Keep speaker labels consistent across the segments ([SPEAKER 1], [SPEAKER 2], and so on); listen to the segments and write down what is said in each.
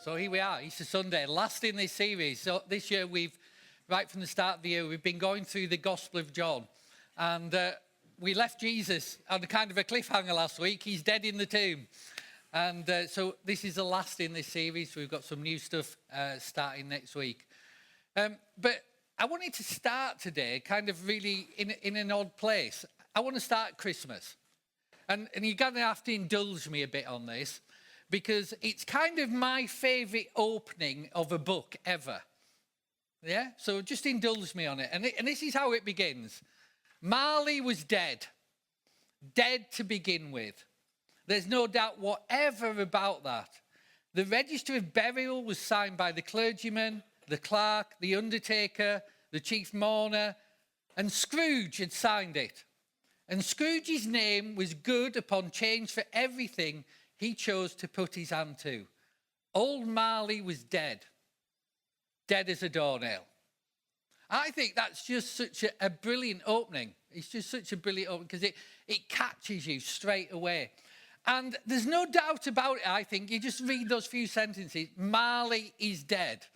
[SPEAKER 1] So here we are, Easter Sunday, last in this series. So this year right from the start of the year, we've been going through the Gospel of John. And we left Jesus on a kind of a cliffhanger last week. He's dead in the tomb. And so this is the last in this series. We've got some new stuff starting next week. But I wanted to start today kind of really in an odd place. I want to start Christmas. And you're going to have to indulge me a bit on this, because it's kind of my favourite opening of a book ever. Yeah? So just indulge me on it. And this is how it begins. Marley was dead. Dead to begin with. There's no doubt whatever about that. The register of burial was signed by the clergyman, the clerk, the undertaker, the chief mourner, and Scrooge had signed it. And Scrooge's name was good upon change for everything he chose to put his hand to. Old Marley was dead. Dead as a doornail. I think that's just such a brilliant opening. It's just such a brilliant opening because it catches you straight away. And there's no doubt about it, I think. You just read those few sentences. Marley is dead.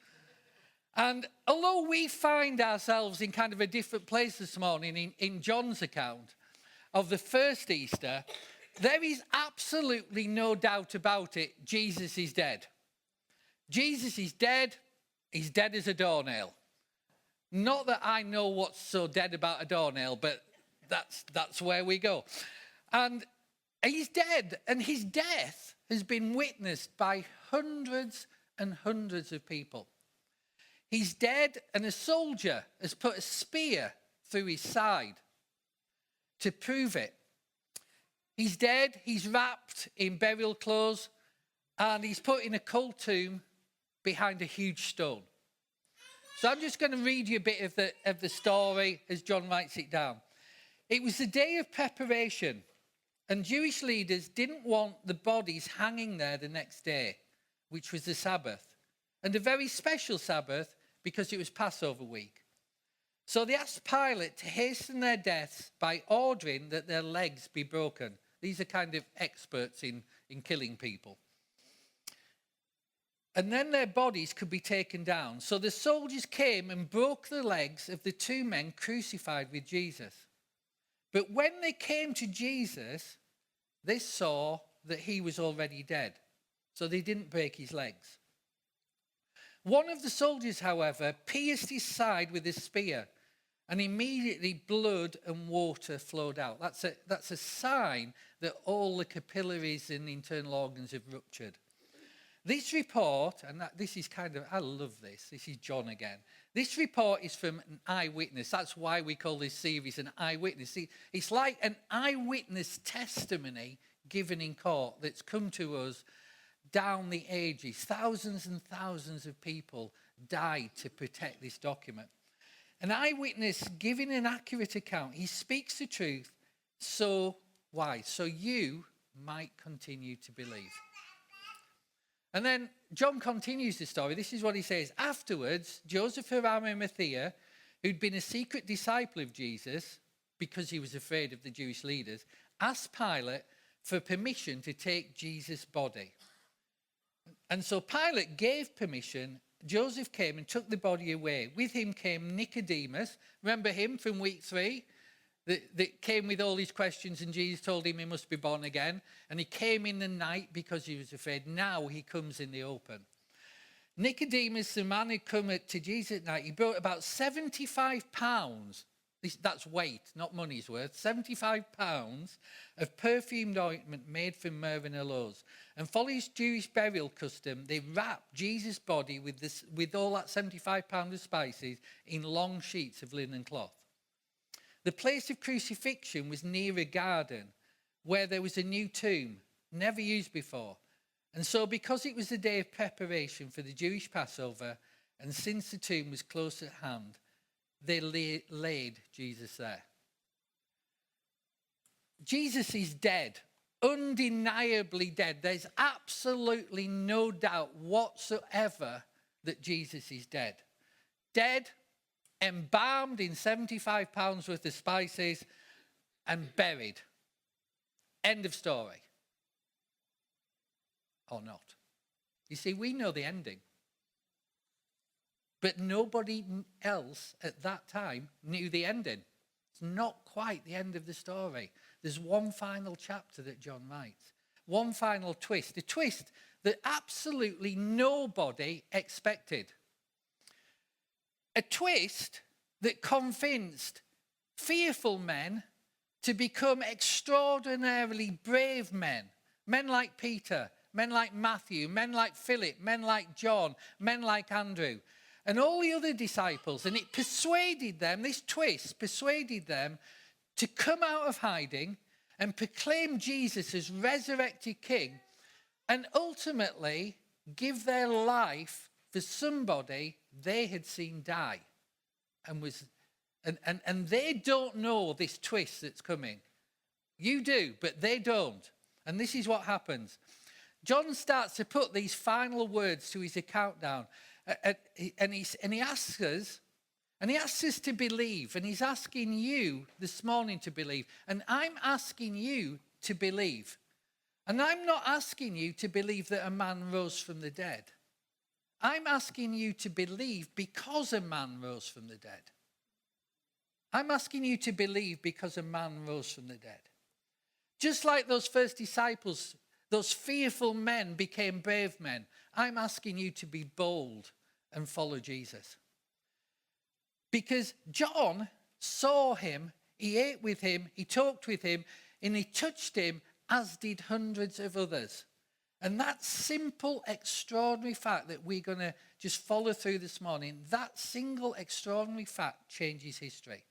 [SPEAKER 1] And although we find ourselves in kind of a different place this morning in John's account of the first Easter, there is absolutely no doubt about it. Jesus is dead. Jesus is dead. He's dead as a doornail. Not that I know what's so dead about a doornail, but that's where we go. And he's dead, and his death has been witnessed by hundreds and hundreds of people. He's dead, and a soldier has put a spear through his side to prove it. He's dead, he's wrapped in burial clothes, and he's put in a cold tomb behind a huge stone. So I'm just going to read you a bit of the story as John writes it down. It was the day of preparation, and Jewish leaders didn't want the bodies hanging there the next day, which was the Sabbath, and a very special Sabbath because it was Passover week. So they asked Pilate to hasten their deaths by ordering that their legs be broken. These are kind of experts in killing people. And then their bodies could be taken down. So the soldiers came and broke the legs of the two men crucified with Jesus. But when they came to Jesus, they saw that he was already dead. So they didn't break his legs. One of the soldiers, however, pierced his side with a spear, and immediately blood and water flowed out. That's a sign that all the capillaries and internal organs have ruptured. This report, and this is kind of, I love this. This is John again. This report is from an eyewitness. That's why we call this series an eyewitness. It's like an eyewitness testimony given in court that's come to us down the ages. Thousands and thousands of people died to protect this document. An eyewitness giving an accurate account. He speaks the truth. So why? So you might continue to believe. And then John continues the story. This is what he says. Afterwards, Joseph of Arimathea, who'd been a secret disciple of Jesus because he was afraid of the Jewish leaders, asked Pilate for permission to take Jesus' body. And so Pilate gave permission. Joseph came and took the body away. With him came Nicodemus. Remember him from week 3? That came with all these questions, and Jesus told him he must be born again. And he came in the night because he was afraid. Now he comes in the open. Nicodemus, the man who come to Jesus at night, he brought about 75 pounds. That's weight, not money's worth. 75 pounds of perfumed ointment made from myrrh and aloes. And following Jewish burial custom, they wrapped Jesus' body with all that 75 pounds of spices in long sheets of linen cloth. The place of crucifixion was near a garden where there was a new tomb, never used before. And so because it was the day of preparation for the Jewish Passover, and since the tomb was close at hand, they laid Jesus there. Jesus is dead, undeniably dead. There's absolutely no doubt whatsoever that Jesus is dead. Dead, embalmed in 75 pounds worth of spices, and buried. End of story. Or not. You see, we know the ending. But nobody else at that time knew the ending. It's not quite the end of the story. There's one final chapter that John writes. One final twist. A twist that absolutely nobody expected. A twist that convinced fearful men to become extraordinarily brave men. Men like Peter, men like Matthew, men like Philip, men like John, men like Andrew, and all the other disciples. And it persuaded them, this twist persuaded them to come out of hiding and proclaim Jesus as resurrected King, and ultimately give their life for somebody they had seen die. And they don't know this twist that's coming. You do, but they don't. And this is what happens. John starts to put these final words to his account down. And he asks us to believe. And he's asking you this morning to believe. And I'm asking you to believe. And I'm not asking you to believe that a man rose from the dead. I'm asking you to believe because a man rose from the dead. I'm asking you to believe because a man rose from the dead. Just like those first disciples, those fearful men became brave men, I'm asking you to be bold and follow Jesus. Because John saw him, he ate with him, he talked with him, and he touched him, as did hundreds of others. And that simple, extraordinary fact that we're going to just follow through this morning, that single extraordinary fact changes history.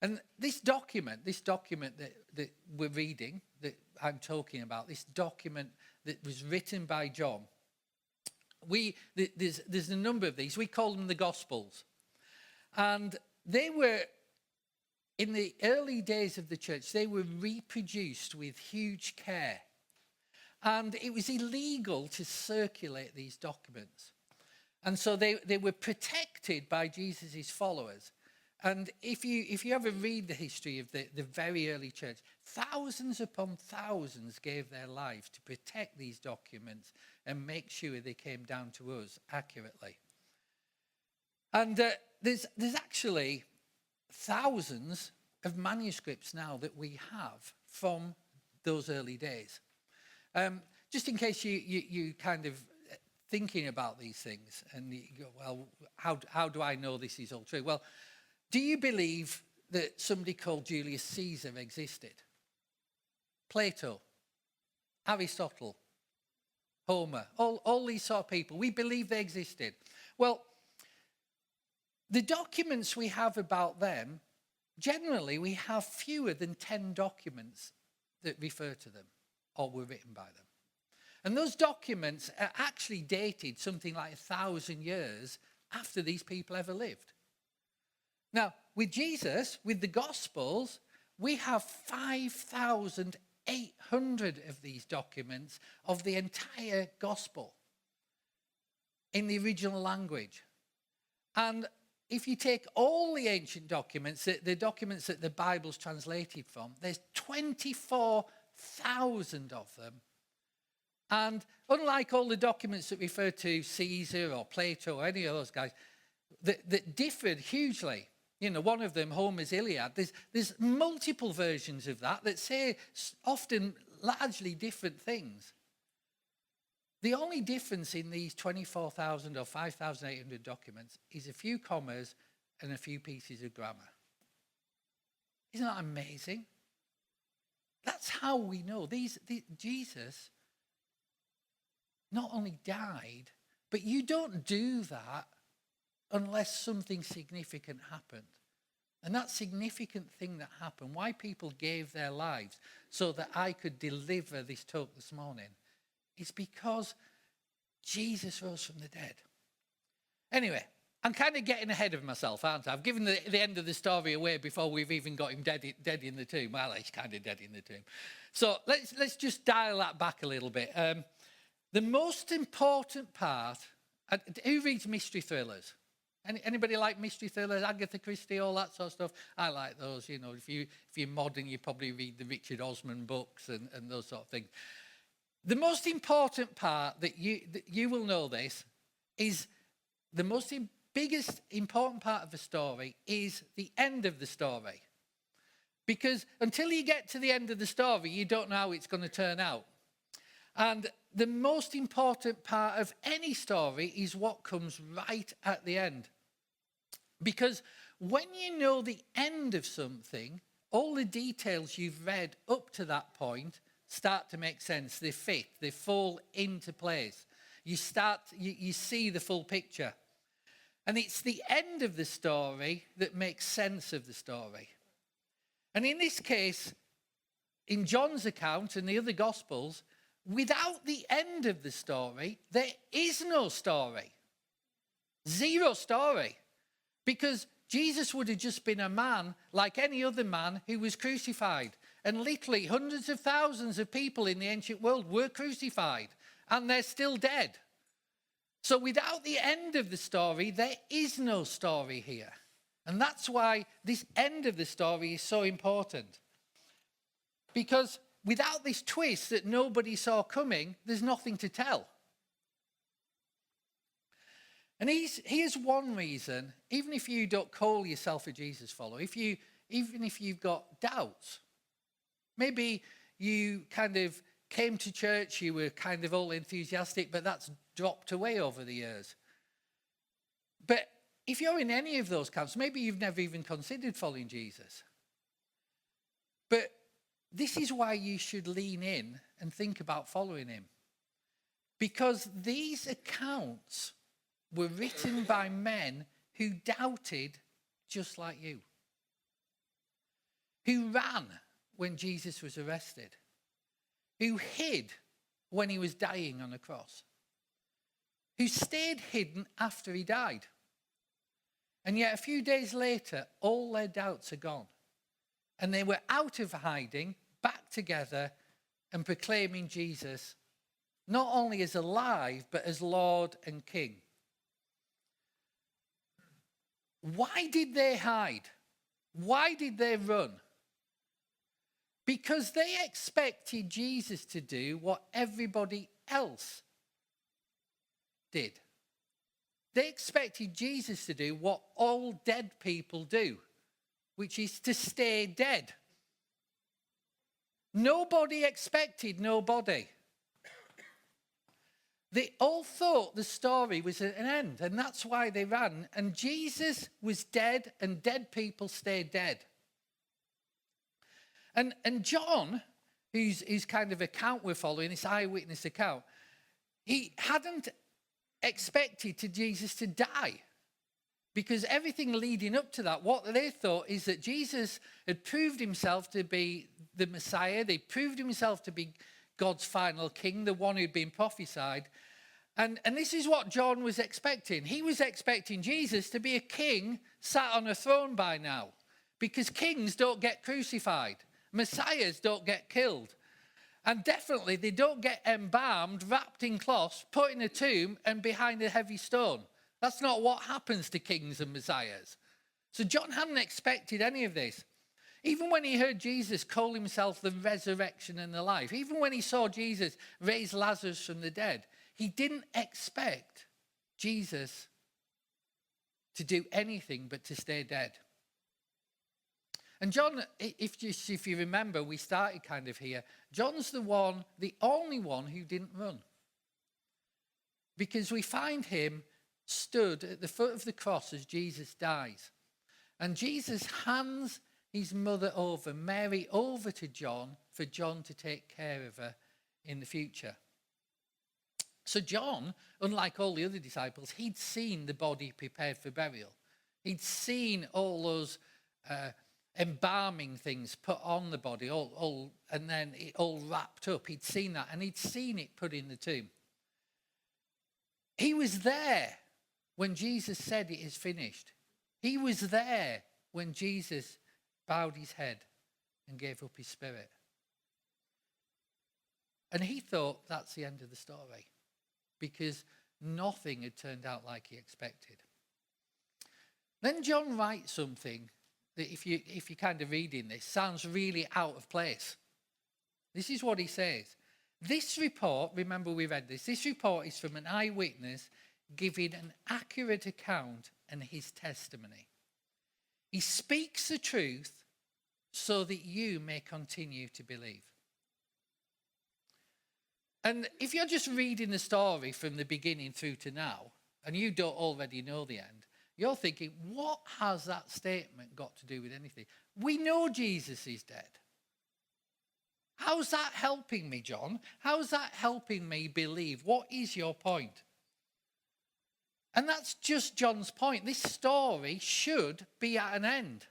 [SPEAKER 1] And this document that we're reading, that I'm talking about, this document that was written by John, there's a number of these. We call them the Gospels. And they were, in the early days of the church, they were reproduced with huge care. And it was illegal to circulate these documents. And so they were protected by Jesus' followers. And if you ever read the history of the very early church, thousands upon thousands gave their lives to protect these documents and make sure they came down to us accurately. And there's actually thousands of manuscripts now that we have from those early days. Just in case you kind of thinking about these things and you go, well, how do I know this is all true? Well, do you believe that somebody called Julius Caesar existed? Plato, Aristotle, Homer, all these sort of people, we believe they existed. Well, the documents we have about them, generally we have fewer than 10 documents that refer to them or were written by them. And those documents are actually dated something like 1,000 years after these people ever lived. Now, with Jesus, with the Gospels, we have 5,800 of these documents of the entire Gospel in the original language. And if you take all the ancient documents, the documents that the Bible's translated from, there's 24,000 of them. And unlike all the documents that refer to Caesar or Plato or any of those guys, that differed hugely. You know, one of them, Homer's Iliad, there's multiple versions of that say often largely different things. The only difference in these 24,000 or 5,800 documents is a few commas and a few pieces of grammar. Isn't that amazing? That's how we know. Jesus not only died, but you don't do that unless something significant happened. And that significant thing that happened, why people gave their lives so that I could deliver this talk this morning, is because Jesus rose from the dead. Anyway, I'm kind of getting ahead of myself, aren't I? I've given the end of the story away before we've even got him dead in the tomb. Well, he's kind of dead in the tomb. So let's just dial that back a little bit. The most important part, who reads mystery thrillers? Anybody like mystery thrillers, Agatha Christie, all that sort of stuff? I like those. You know, if you're modern, you probably read the Richard Osman books and those sort of things. The most important part that you will know this is the biggest important part of the story is the end of the story. Because until you get to the end of the story, you don't know how it's going to turn out. And the most important part of any story is what comes right at the end. Because when you know the end of something, all the details you've read up to that point start to make sense. They fit, they fall into place. You see the full picture. And it's the end of the story that makes sense of the story. And in this case, in John's account and the other Gospels, without the end of the story, there is no story. Zero story. Because Jesus would have just been a man like any other man who was crucified. And literally hundreds of thousands of people in the ancient world were crucified. And they're still dead. So without the end of the story, there is no story here. And that's why this end of the story is so important. Because without this twist that nobody saw coming, there's nothing to tell. And here's one reason, even if you don't call yourself a Jesus follower, even if you've got doubts, maybe you kind of came to church, you were kind of all enthusiastic, but that's dropped away over the years. But if you're in any of those camps, maybe you've never even considered following Jesus. But this is why you should lean in and think about following him. Because these accounts were written by men who doubted just like you. Who ran when Jesus was arrested. Who hid when he was dying on a cross. Who stayed hidden after he died. And yet a few days later, all their doubts are gone. And they were out of hiding, back together, and proclaiming Jesus, not only as alive, but as Lord and King. Why did they hide? Why did they run? Because they expected Jesus to do what everybody else did. They expected Jesus to do what all dead people do, which is to stay dead. Nobody expected nobody. They all thought the story was at an end, and that's why they ran. And Jesus was dead, and dead people stayed dead. And John, whose kind of account we're following, this eyewitness account, he hadn't expected Jesus to die. Because everything leading up to that, what they thought is that Jesus had proved himself to be the Messiah. They proved himself to be God's final king, the one who'd been prophesied. And this is what John was expecting. He was expecting Jesus to be a king sat on a throne by now. Because kings don't get crucified. Messiahs don't get killed. And definitely they don't get embalmed, wrapped in cloths, put in a tomb and behind a heavy stone. That's not what happens to kings and messiahs. So John hadn't expected any of this. Even when he heard Jesus call himself the resurrection and the life, even when he saw Jesus raise Lazarus from the dead, he didn't expect Jesus to do anything but to stay dead. And John, if you remember, we started kind of here. John's the only one who didn't run. Because we find him stood at the foot of the cross as Jesus dies. And Jesus hands his mother over, Mary, over to John for John to take care of her in the future. So John, unlike all the other disciples, he'd seen the body prepared for burial. He'd seen all those embalming things put on the body, and then it all wrapped up. He'd seen that, and he'd seen it put in the tomb. He was there when Jesus said it is finished. He was there when Jesus bowed his head and gave up his spirit. And he thought that's the end of the story because nothing had turned out like he expected. Then John writes something that if you kind of reading this, sounds really out of place. This is what he says. This report, remember we read this report is from an eyewitness giving an accurate account and his testimony. He speaks the truth so that you may continue to believe. And if you're just reading the story from the beginning through to now, and you don't already know the end, you're thinking, what has that statement got to do with anything? We know Jesus is dead. How's that helping me, John? How's that helping me believe? What is your point? And that's just John's point. This story should be at an end.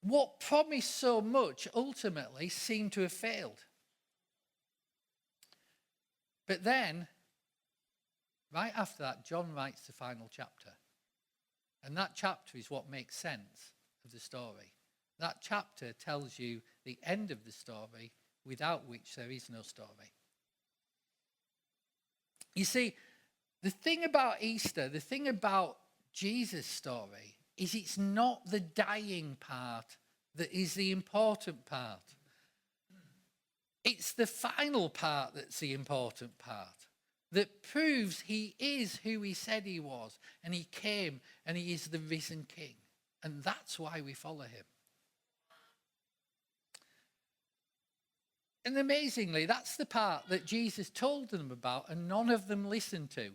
[SPEAKER 1] What promised so much ultimately seemed to have failed. But then, right after that, John writes the final chapter. And that chapter is what makes sense of the story. That chapter tells you the end of the story, without which there is no story. You see, the thing about Easter, the thing about Jesus' story, is it's not the dying part that is the important part. It's the final part that's the important part, that proves he is who he said he was, and he came, and he is the risen King. And that's why we follow him. And amazingly, that's the part that Jesus told them about, and none of them listened to.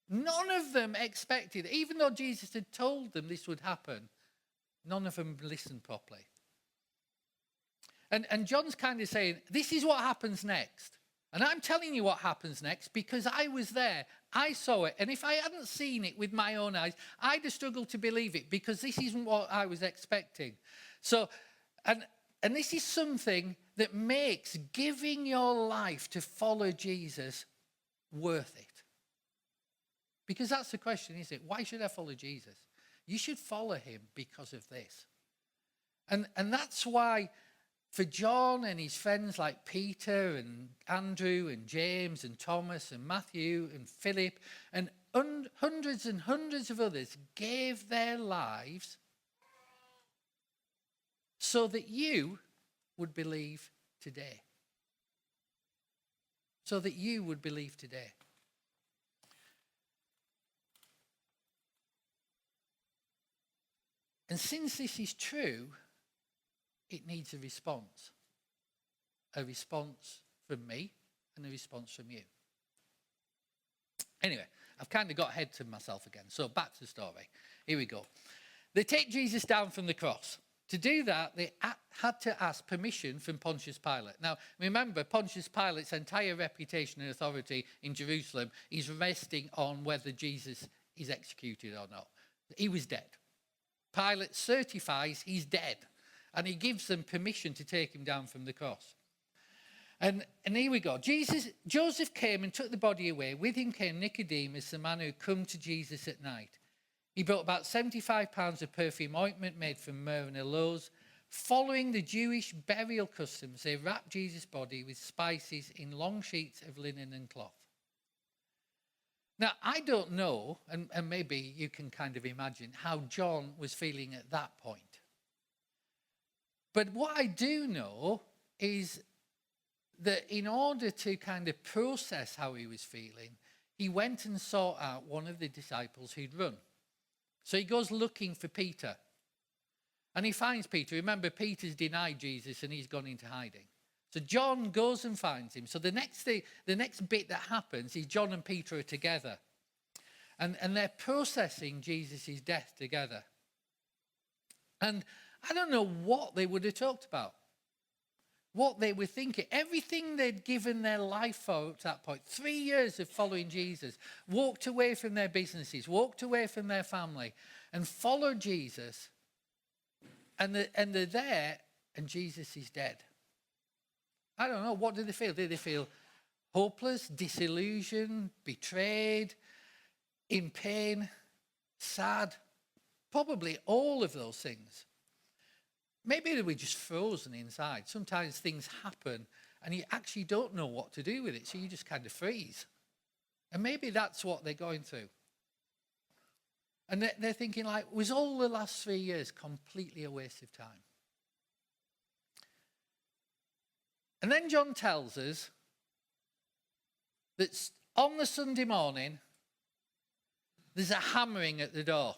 [SPEAKER 1] None of them expected, even though Jesus had told them this would happen, none of them listened properly. And John's kind of saying, this is what happens next. And I'm telling you what happens next because I was there. I saw it. And if I hadn't seen it with my own eyes, I'd have struggled to believe it because this isn't what I was expecting. So, and this is something that makes giving your life to follow Jesus worth it. Because that's the question, isn't it? Why should I follow Jesus? You should follow him because of this. And that's why for John and his friends like Peter and Andrew and James and Thomas and Matthew and Philip and hundreds and hundreds of others gave their lives so that you would believe today. So that you would believe today. And since this is true, it needs a response. A response from me and a response from you. Anyway, I've kind of got ahead to myself again. So back to the story. Here we go. They take Jesus down from the cross. To do that, they had to ask permission from Pontius Pilate. Now, remember, Pontius Pilate's entire reputation and authority in Jerusalem is resting on whether Jesus is executed or not. He was dead. Pilate certifies he's dead. And he gives them permission to take him down from the cross. And here we go. Joseph came and took the body away. With him came Nicodemus, the man who had come to Jesus at night. He brought about 75 pounds of perfume ointment made from myrrh and aloes. Following the Jewish burial customs, they wrapped Jesus' body with spices in long sheets of linen and cloth. Now, I don't know, and maybe you can kind of imagine how John was feeling at that point. But what I do know is that in order to kind of process how he was feeling, he went and sought out one of the disciples who'd run. So he goes looking for Peter. And he finds Peter. Remember, Peter's denied Jesus and he's gone into hiding. So John goes and finds him. So the next bit that happens is John and Peter are together. And they're processing Jesus' death together. And I don't know what they would have talked about. What they were thinking. Everything they'd given their life for up to that point. 3 years of following Jesus. Walked away from their businesses. Walked away from their family. And followed Jesus. And they're there and Jesus is dead. I don't know. What did they feel? Did they feel hopeless, disillusioned, betrayed, in pain, sad? Probably all of those things. Maybe they were just frozen inside. Sometimes things happen and you actually don't know what to do with it, so you just kind of freeze. And maybe that's what they're going through. And they're thinking like, was all the last 3 years completely a waste of time? And then John tells us that on the Sunday morning, there's a hammering at the door.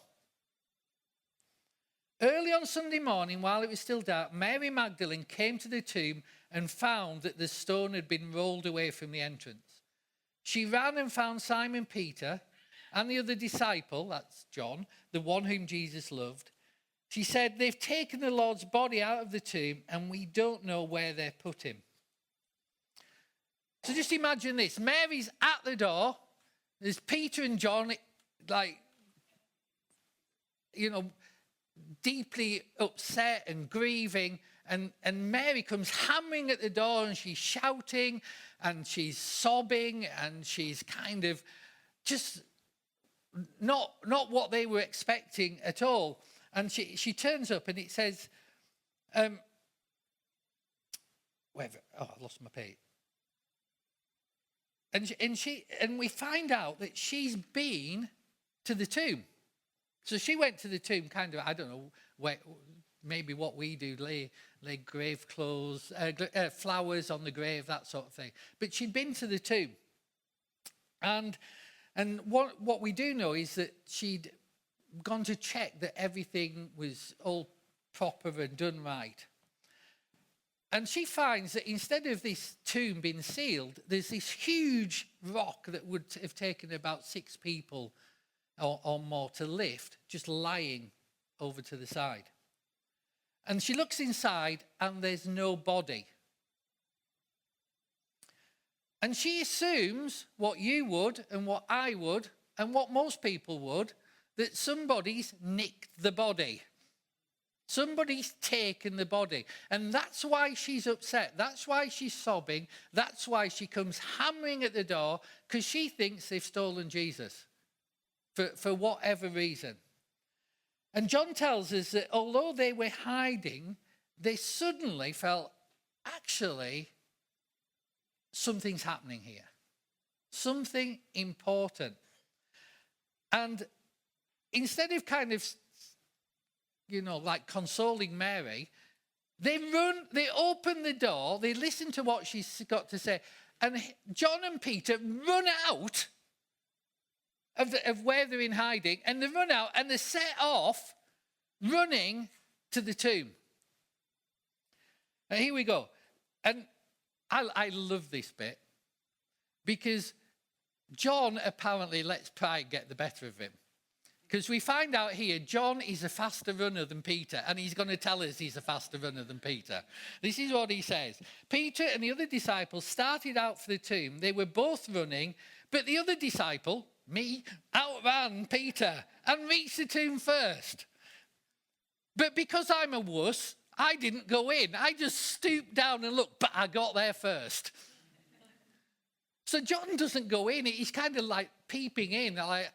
[SPEAKER 1] Early on Sunday morning, while it was still dark, Mary Magdalene came to the tomb and found that the stone had been rolled away from the entrance. She ran and found Simon Peter and the other disciple, that's John, the one whom Jesus loved. She said, "They've taken the Lord's body out of the tomb and we don't know where they put him." So just imagine this. Mary's at the door. There's Peter and John, deeply upset and grieving. And Mary comes hammering at the door and she's shouting and she's sobbing and she's kind of just not what they were expecting at all. And she turns up and it says, I lost my page. And we find out that she's been to the tomb. So she went to the tomb, kind of, I don't know, maybe what we do, lay grave clothes, flowers on the grave, that sort of thing. But she'd been to the tomb. And what we do know is that she'd gone to check that everything was all proper and done right. And she finds that instead of this tomb being sealed, there's this huge rock that would have taken about 6 people or more to lift, just lying over to the side. And she looks inside and there's no body. And she assumes what you would and what I would and what most people would, that somebody's nicked the body. Somebody's taken the body. And that's why she's upset. That's why she's sobbing. That's why she comes hammering at the door, because she thinks they've stolen Jesus for whatever reason. And John tells us that although they were hiding, they suddenly felt, actually, something's happening here. Something important. And instead of kind of, consoling Mary, they open the door, they listen to what she's got to say, and John and Peter run out of where they're in hiding, and they run out and they set off running to the tomb. And here we go. And I love this bit because John apparently lets pride get the better of him. Because we find out here, John is a faster runner than Peter, and he's going to tell us he's a faster runner than Peter. This is what he says. Peter and the other disciples started out for the tomb. They were both running, but the other disciple, me, outran Peter and reached the tomb first. But because I'm a wuss, I didn't go in. I just stooped down and looked, but I got there first. So John doesn't go in. He's kind of like peeping in. I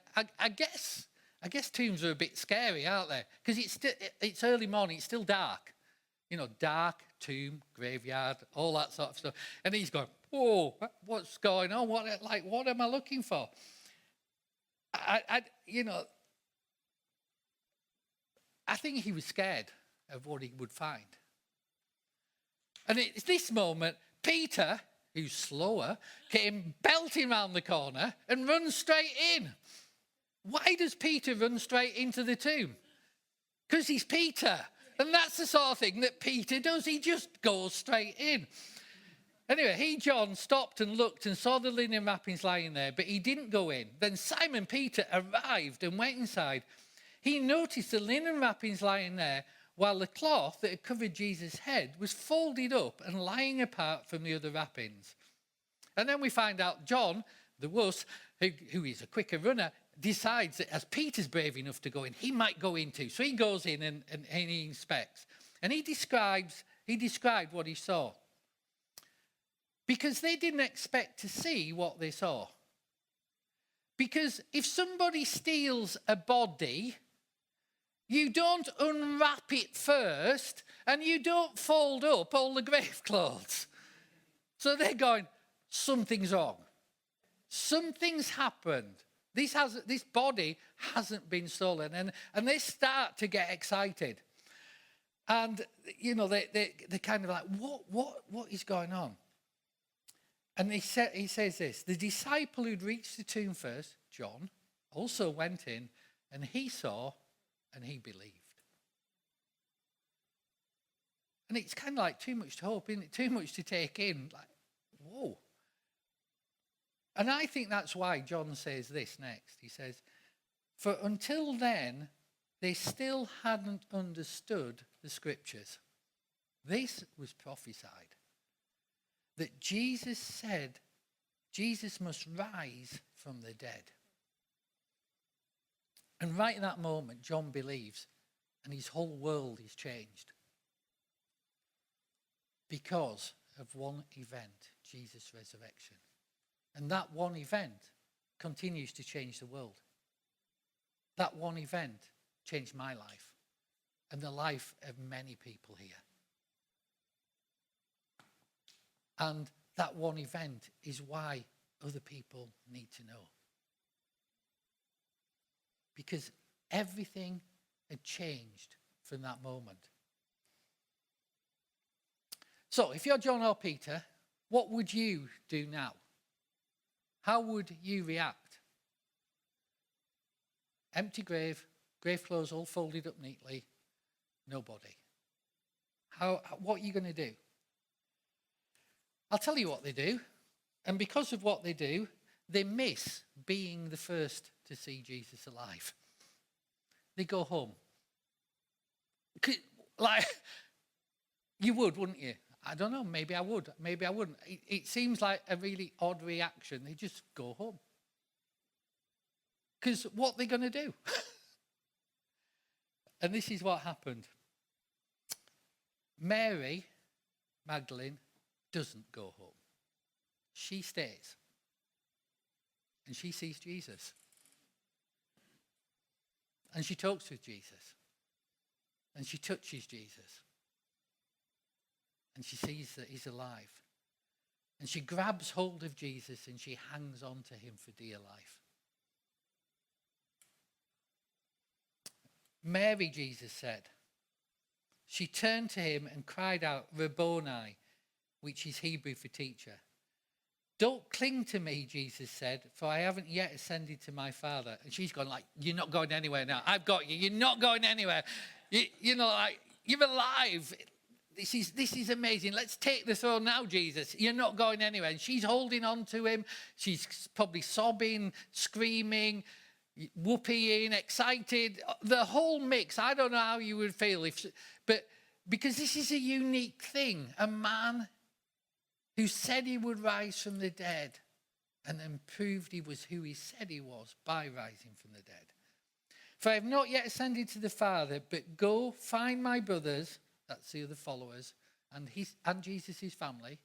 [SPEAKER 1] guess tombs are a bit scary, aren't they? Because it's early morning, it's still dark. Dark, tomb, graveyard, all that sort of stuff. And he's going, whoa, what's going on? What am I looking for? I think he was scared of what he would find. And it's this moment, Peter, who's slower, came belting round the corner and runs straight in. Why does Peter run straight into the tomb? Because he's Peter. And that's the sort of thing that Peter does. He just goes straight in. Anyway, John, stopped and looked and saw the linen wrappings lying there, but he didn't go in. Then Simon Peter arrived and went inside. He noticed the linen wrappings lying there, while the cloth that had covered Jesus' head was folded up and lying apart from the other wrappings. And then we find out John, the wuss, who is a quicker runner, decides that as Peter's brave enough to go in, he might go in too. So he goes in and he inspects. And he described what he saw. Because they didn't expect to see what they saw. Because if somebody steals a body, you don't unwrap it first and you don't fold up all the grave clothes. So they're going, something's wrong. Something's happened. This body hasn't been stolen. And they start to get excited. And, they're kind of like, what is going on? And he says this, the disciple who'd reached the tomb first, John, also went in, and he saw, and he believed. And it's kind of like too much to hope, isn't it? Too much to take in. Like, whoa. And I think that's why John says this next. He says, for until then, they still hadn't understood the scriptures. This was prophesied. That Jesus said, Jesus must rise from the dead. And right in that moment, John believes, and his whole world is changed. Because of one event, Jesus' resurrection. And that one event continues to change the world. That one event changed my life and the life of many people here. And that one event is why other people need to know. Because everything had changed from that moment. So, if you're John or Peter, what would you do now? How would you react? Empty grave clothes all folded up neatly, nobody. What are you going to do? I'll tell you what they do. And because of what they do, they miss being the first to see Jesus alive. They go home. Like, you would, wouldn't you? I don't know, maybe I would, maybe I wouldn't. It seems like a really odd reaction. They just go home. Because what are they going to do? And this is what happened. Mary Magdalene doesn't go home. She stays. And she sees Jesus. And she talks with Jesus. And she touches Jesus. And she sees that he's alive. And she grabs hold of Jesus and she hangs on to him for dear life. Mary, Jesus said. She turned to him and cried out, Rabboni, which is Hebrew for teacher. Don't cling to me, Jesus said, for I haven't yet ascended to my Father. And she's gone like, you're not going anywhere now. I've got you. You're not going anywhere. You're alive. This is amazing. Let's take the throne now, Jesus. You're not going anywhere. And she's holding on to him. She's probably sobbing, screaming, whooping, excited. The whole mix. I don't know how you would feel but because this is a unique thing. A man who said he would rise from the dead and then proved he was who he said he was by rising from the dead. For I have not yet ascended to the Father, but go find my brothers, that's the other followers, and Jesus' family,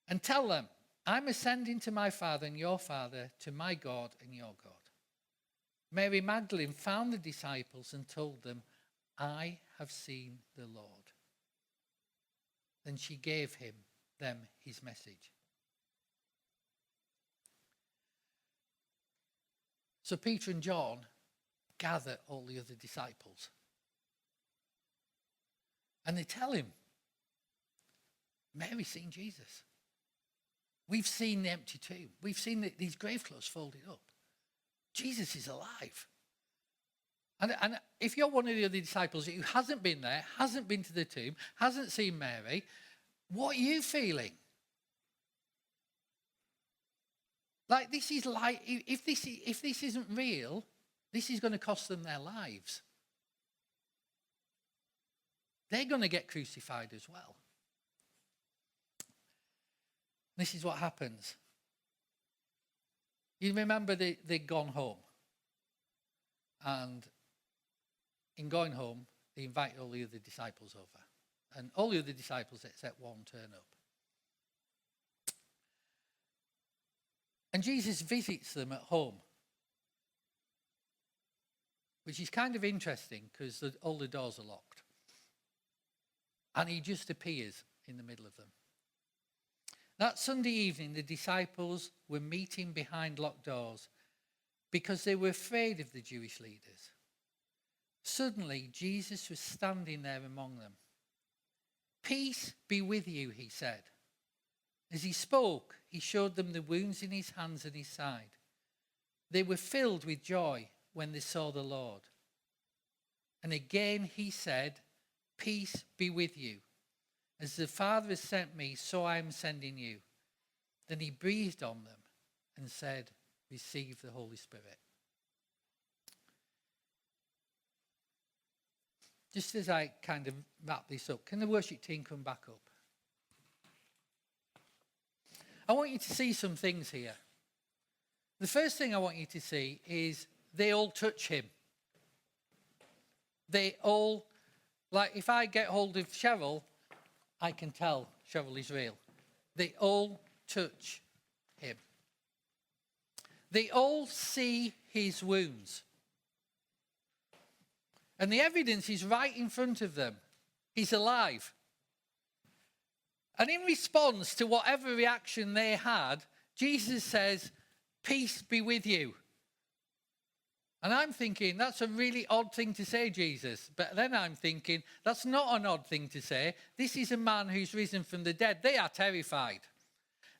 [SPEAKER 1] and tell them, I'm ascending to my Father and your Father, to my God and your God. Mary Magdalene found the disciples and told them, I have seen the Lord. Then she gave them his message. So Peter and John gather all the other disciples. And they tell him, Mary's seen Jesus. We've seen the empty tomb. We've seen these grave clothes folded up. Jesus is alive. And if you're one of the other disciples who hasn't been there, hasn't been to the tomb, hasn't seen Mary, what are you feeling? Like this is like, if this isn't real, this is going to cost them their lives. They're going to get crucified as well. This is what happens. You remember they'd gone home. And in going home, they invite all the other disciples over. And all the other disciples except one turn up. And Jesus visits them at home. Which is kind of interesting because all the doors are locked. And he just appears in the middle of them. That Sunday evening, the disciples were meeting behind locked doors because they were afraid of the Jewish leaders. Suddenly, Jesus was standing there among them. "Peace be with you," he said. As he spoke, he showed them the wounds in his hands and his side. They were filled with joy when they saw the Lord. And again he said, "Peace be with you. As the Father has sent me, so I am sending you." Then he breathed on them and said, "Receive the Holy Spirit." Just as I kind of wrap this up, can the worship team come back up? I want you to see some things here. The first thing I want you to see is they all touch him. They all, like if I get hold of Cheryl, I can tell Cheryl is real. They all touch him. They all see his wounds. And the evidence is right in front of them. He's alive. And in response to whatever reaction they had, Jesus says, "Peace be with you." And I'm thinking, that's a really odd thing to say, Jesus. But then I'm thinking, that's not an odd thing to say. This is a man who's risen from the dead. They are terrified.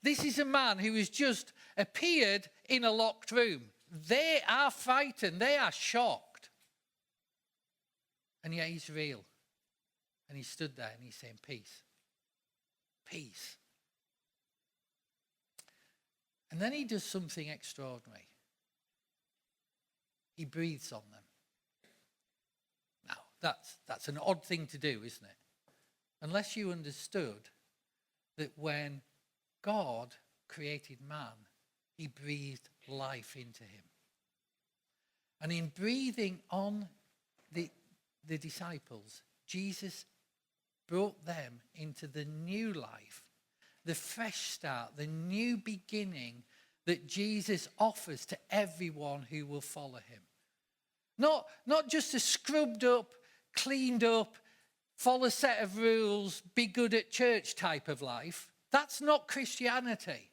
[SPEAKER 1] This is a man who has just appeared in a locked room. They are frightened. They are shocked. And yet he's real. And he stood there and he's saying, "Peace. Peace." And then he does something extraordinary. He breathes on them. Now, that's an odd thing to do, isn't it? Unless you understood that when God created man, he breathed life into him. And in breathing on the disciples, Jesus brought them into the new life, the fresh start, the new beginning that Jesus offers to everyone who will follow him. Not just a scrubbed up, cleaned up, follow a set of rules, be good at church type of life. That's not Christianity.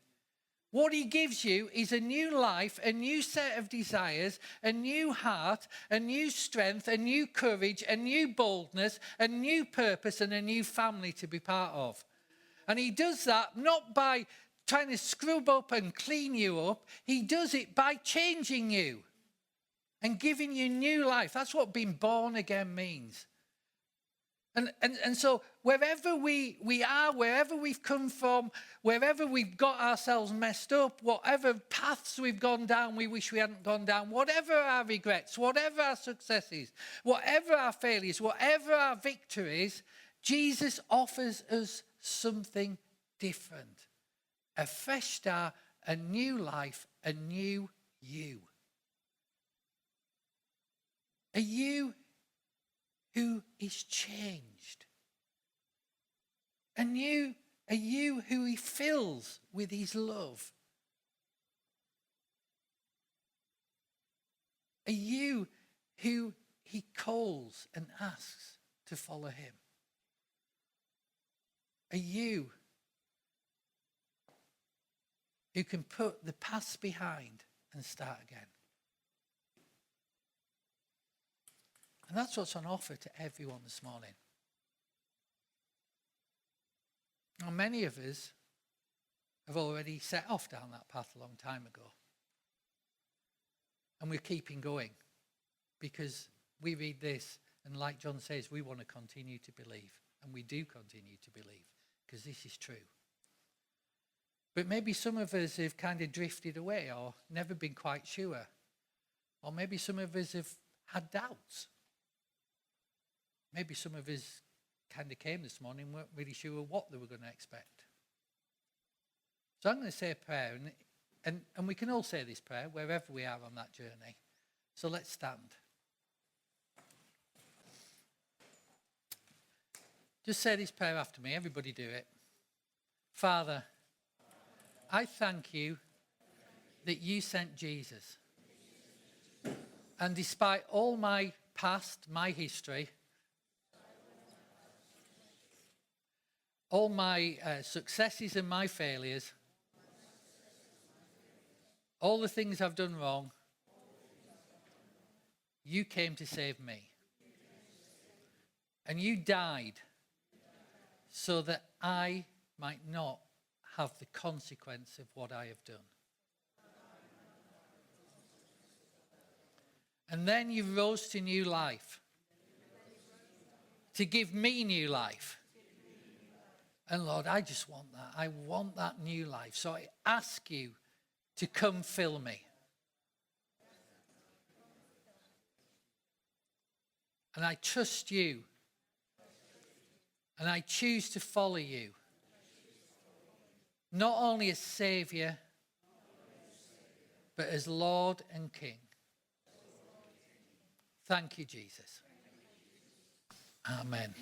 [SPEAKER 1] What he gives you is a new life, a new set of desires, a new heart, a new strength, a new courage, a new boldness, a new purpose, and a new family to be part of. And he does that not by trying to scrub up and clean you up. He does it by changing you and giving you new life. That's what being born again means. And so wherever we are, wherever we've come from, wherever we've got ourselves messed up, whatever paths we've gone down we wish we hadn't gone down, whatever our regrets, whatever our successes, whatever our failures, whatever our victories, Jesus offers us something different. A fresh start, a new life, a new you. A you who is changed. A you who he fills with his love. A you who he calls and asks to follow him. A you who can put the past behind and start again. And that's what's on offer to everyone this morning. Now, many of us have already set off down that path a long time ago. And we're keeping going because we read this, and like John says, we want to continue to believe. And we do continue to believe because this is true. But maybe some of us have kind of drifted away or never been quite sure. Or maybe some of us have had doubts. Maybe some of us kind of came this morning and weren't really sure what they were going to expect. So I'm going to say a prayer, and we can all say this prayer wherever we are on that journey. So let's stand. Just say this prayer after me. Everybody do it. Father, I thank you that you sent Jesus. And despite all my past, my history, all my successes and my failures, all the things I've done wrong, you came to save me. And you died so that I might not have the consequence of what I have done. And then you rose to new life, to give me new life. And Lord, I just want that. I want that new life. So I ask you to come fill me. And I trust you. And I choose to follow you. Not only as Saviour, but as Lord and King. Thank you, Jesus. Amen.